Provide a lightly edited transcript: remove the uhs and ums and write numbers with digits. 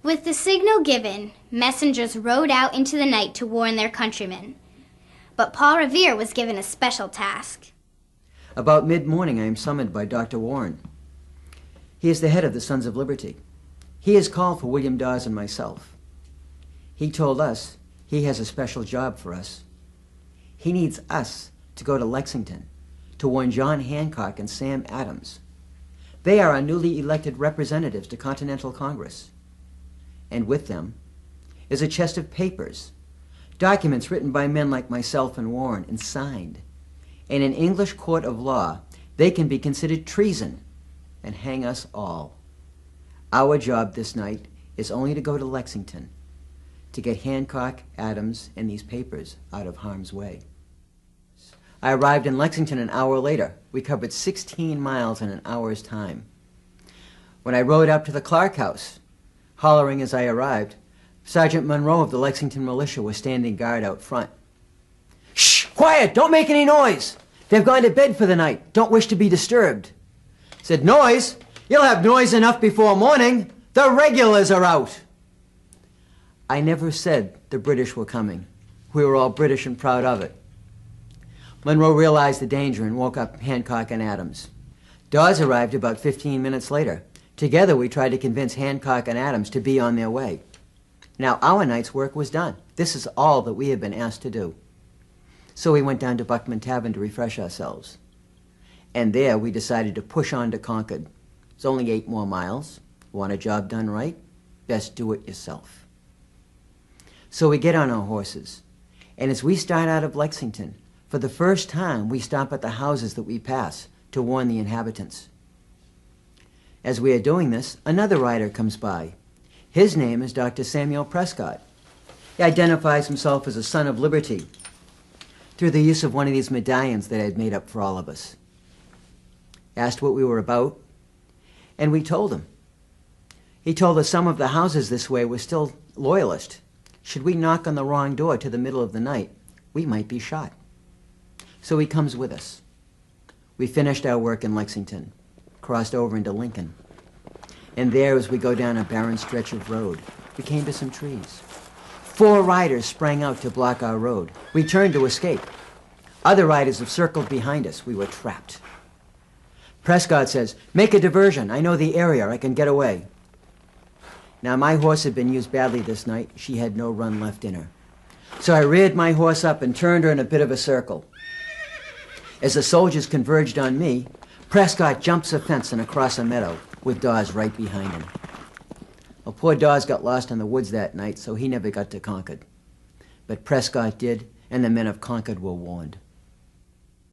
With the signal given, messengers rode out into the night to warn their countrymen. But Paul Revere was given a special task. About mid-morning, I am summoned by Dr. Warren. He is the head of the Sons of Liberty. He has called for William Dawes and myself. He told us he has a special job for us. He needs us to go to Lexington to warn John Hancock and Sam Adams. They are our newly elected representatives to Continental Congress. And with them is a chest of papers, documents written by men like myself and Warren and signed. In an English court of law, they can be considered treason and hang us all. Our job this night is only to go to Lexington to get Hancock, Adams, and these papers out of harm's way. I arrived in Lexington an hour later. We covered 16 miles in an hour's time. When I rode up to the Clark house, hollering as I arrived, Sergeant Monroe of the Lexington Militia was standing guard out front. "Shh! Quiet! Don't make any noise! They've gone to bed for the night. Don't wish to be disturbed." Said, "Noise? You'll have noise enough before morning. The regulars are out." I never said the British were coming. We were all British and proud of it. Monroe realized the danger and woke up Hancock and Adams. Dawes arrived about 15 minutes later. Together we tried to convince Hancock and Adams to be on their way. Now our night's work was done. This is all that we had been asked to do. So we went down to Buckman Tavern to refresh ourselves. And there we decided to push on to Concord. It's only 8 more miles. Want a job done right? Best do it yourself. So we get on our horses, and as we start out of Lexington, for the first time we stop at the houses that we pass to warn the inhabitants. As we are doing this, another rider comes by. His name is Dr. Samuel Prescott. He identifies himself as a Son of Liberty through the use of one of these medallions that I had made up for all of us. Asked what we were about, and we told him. He told us some of the houses this way were still loyalist. Should we knock on the wrong door to the middle of the night, we might be shot. So he comes with us. We finished our work in Lexington, crossed over into Lincoln. And there, as we go down a barren stretch of road, we came to some trees. 4 riders sprang out to block our road. We turned to escape. Other riders have circled behind us. We were trapped. Prescott says, "Make a diversion. I know the area. I can get away." Now, my horse had been used badly this night. She had no run left in her. So I reared my horse up and turned her in a bit of a circle. As the soldiers converged on me, Prescott jumps a fence and across a meadow with Dawes right behind him. Well, poor Dawes got lost in the woods that night, so he never got to Concord. But Prescott did, and the men of Concord were warned.